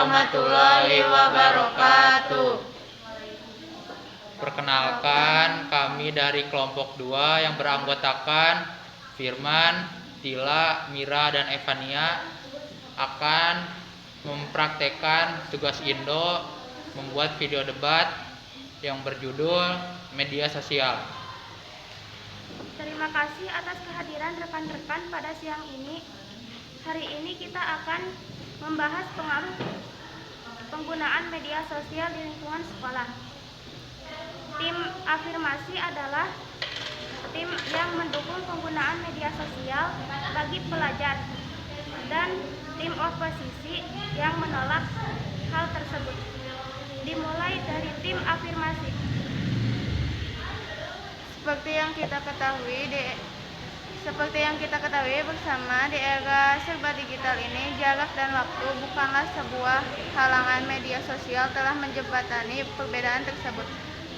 warahmatullahi wabarakatuh. Perkenalkan, kami dari kelompok 2 yang beranggotakan Firman, Tila, Mira, dan Evania akan mempraktekkan tugas Indo membuat video debat yang berjudul media sosial. Terima kasih atas kehadiran rekan-rekan pada siang ini. Hari ini kita akan membahas pengaruh penggunaan media sosial di lingkungan sekolah. Tim afirmasi adalah tim yang mendukung penggunaan media sosial bagi pelajar, dan tim oposisi yang menolak hal tersebut. Dimulai dari tim afirmasi. Seperti yang kita ketahui bersama, di era serba digital ini, jarak dan waktu bukanlah sebuah halangan. Media sosial telah menjembatani perbedaan tersebut.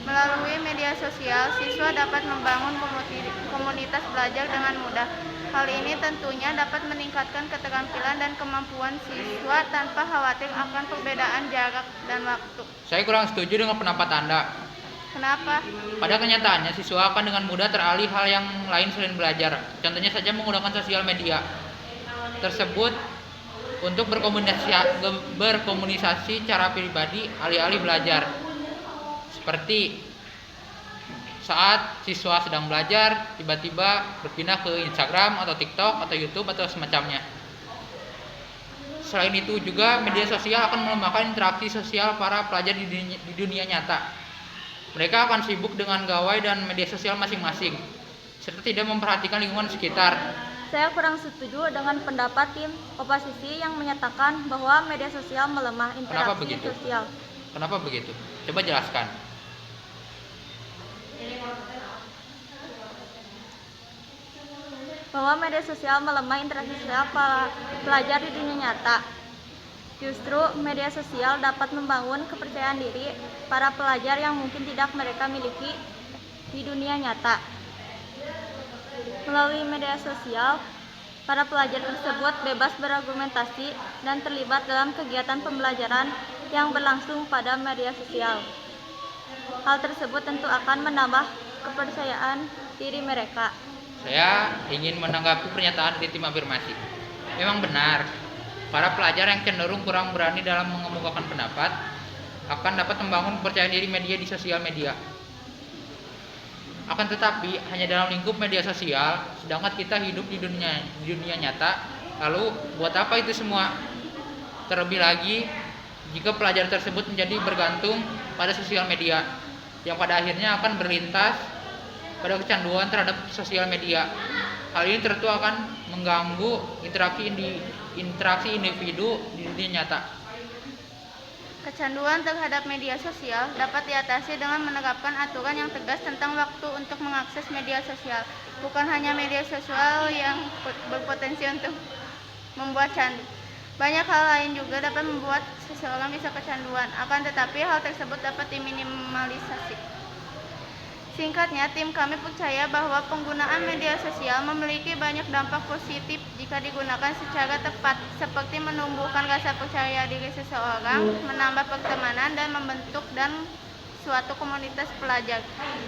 Melalui media sosial, siswa dapat membangun komunitas belajar dengan mudah. Hal ini tentunya dapat meningkatkan keterampilan dan kemampuan siswa tanpa khawatir akan perbedaan jarak dan waktu. Saya kurang setuju dengan pendapat Anda. Kenapa? Pada kenyataannya, siswa akan dengan mudah teralih hal yang lain selain belajar. Contohnya saja menggunakan sosial media tersebut untuk berkomunikasi cara pribadi alih-alih belajar. Seperti saat siswa sedang belajar, tiba-tiba berpindah ke Instagram atau TikTok atau YouTube atau semacamnya. Selain itu juga media sosial akan melemahkan interaksi sosial para pelajar di dunia nyata. Mereka akan sibuk dengan gawai dan media sosial masing-masing, serta tidak memperhatikan lingkungan sekitar. Saya kurang setuju dengan pendapat tim oposisi yang menyatakan bahwa media sosial melemah interaksi sosial. Kenapa begitu? Coba jelaskan. Bahwa media sosial melemah interaksi sosial para pelajar di dunia nyata. Justru media sosial dapat membangun kepercayaan diri para pelajar yang mungkin tidak mereka miliki di dunia nyata. Melalui media sosial, para pelajar tersebut bebas berargumentasi dan terlibat dalam kegiatan pembelajaran yang berlangsung pada media sosial. Hal tersebut tentu akan menambah kepercayaan diri mereka. Saya ingin menanggapi pernyataan di tim afirmasi. Memang benar, para pelajar yang cenderung kurang berani dalam mengemukakan pendapat akan dapat membangun kepercayaan diri di sosial media. Akan tetapi hanya dalam lingkup media sosial, sedangkan kita hidup di dunia nyata. Lalu buat apa itu semua? Terlebih lagi jika pelajar tersebut menjadi bergantung pada sosial media, yang pada akhirnya akan berlintas pada kecanduan terhadap sosial media. Hal ini tentu akan mengganggu interaksi individu di dunia nyata. Kecanduan terhadap media sosial dapat diatasi dengan menerapkan aturan yang tegas tentang waktu untuk mengakses media sosial. Bukan hanya media sosial yang berpotensi untuk membuat candu. Banyak hal lain juga dapat membuat seseorang bisa kecanduan. Akan tetapi hal tersebut dapat diminimalisasi. Singkatnya, tim kami percaya bahwa penggunaan media sosial memiliki banyak dampak positif jika digunakan secara tepat, seperti menumbuhkan rasa percaya diri seseorang, menambah pertemanan, dan membentuk suatu komunitas pelajar.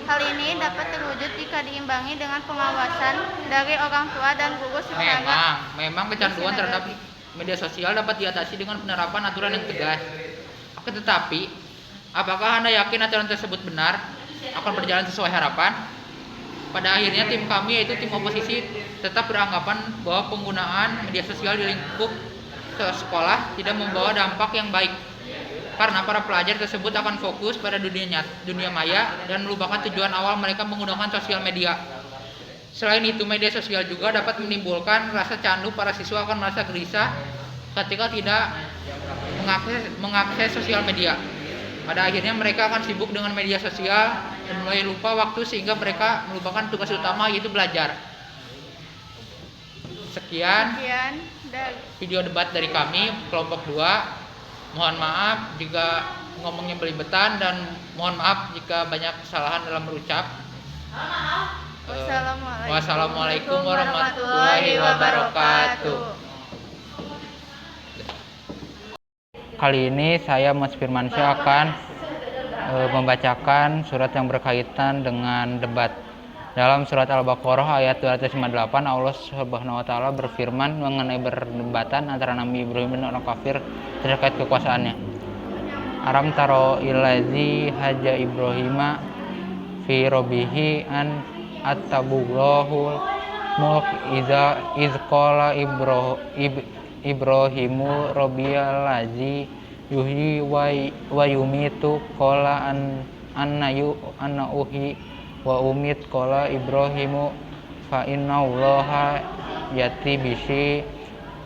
Hal ini dapat terwujud jika diimbangi dengan pengawasan dari orang tua dan guru secara Memang kecanduan terhadap media sosial dapat diatasi dengan penerapan aturan yang tegas. Akan tetapi, apakah Anda yakin aturan tersebut benar akan berjalan sesuai harapan? Pada akhirnya tim kami, yaitu tim oposisi, tetap beranggapan bahwa penggunaan media sosial di lingkup sekolah tidak membawa dampak yang baik, karena para pelajar tersebut akan fokus pada dunia maya dan melupakan tujuan awal mereka menggunakan sosial media. Selain itu, media sosial juga dapat menimbulkan rasa candu. Para siswa akan merasa gelisah ketika tidak mengakses sosial media. Pada akhirnya mereka akan sibuk dengan media sosial dan mulai lupa waktu, sehingga mereka melupakan tugas utama, yaitu belajar. Sekian video debat dari kami, kelompok 2. Mohon maaf jika ngomongnya belibetan, dan mohon maaf jika banyak kesalahan dalam berucap. Wassalamualaikum warahmatullahi wabarakatuh. Kali ini saya Mas Firmansyah akan membacakan surat yang berkaitan dengan debat. Dalam surat Al-Baqarah ayat 258 Allah Subhanahu wa taala berfirman mengenai perdebatan antara Nabi Ibrahim dan orang kafir terkait kekuasaannya. Aram taro ilazi haja Ibrahima fi rabbihi an attabullahul mulk iz qala Ibrahimu rabbiyalazi yuhyi wa yumitu qala anna uhi wa umit qala Ibrahimu fa innallaha yati bisi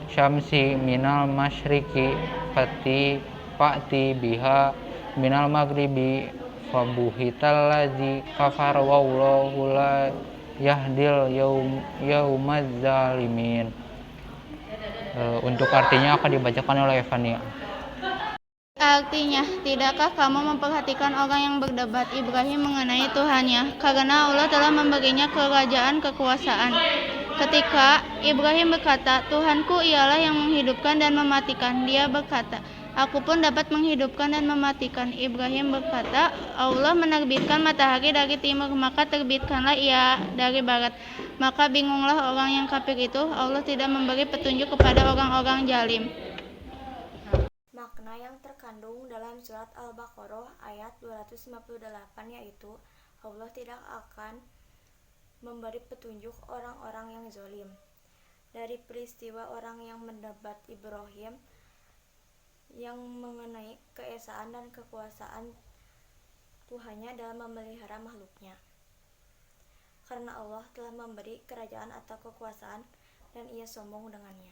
syamsi minal masyriqi fa'ti biha minal maghribi fabuhital ladzi kafar wallahu la yahdil yaumaz zalimin. Untuk artinya akan dibacakan oleh Evania. Artinya, tidakkah kamu memperhatikan orang yang berdebat Ibrahim mengenai Tuhannya, karena Allah telah memberinya kerajaan kekuasaan. Ketika Ibrahim berkata, Tuhanku ialah yang menghidupkan dan mematikan, dia berkata, aku pun dapat menghidupkan dan mematikan. Ibrahim berkata, Allah menerbitkan matahari dari timur, maka terbitkanlah ia dari barat. Maka bingunglah orang yang kafir itu, Allah tidak memberi petunjuk kepada orang-orang zalim. Makna yang terkandung dalam surat Al-Baqarah ayat 258 yaitu Allah tidak akan memberi petunjuk orang-orang yang zalim. Dari peristiwa orang yang mendebat Ibrahim yang mengenai keesaan dan kekuasaan Tuhannya dalam memelihara makhluknya. Karena Allah telah memberi kerajaan atau kekuasaan dan ia sombong dengannya.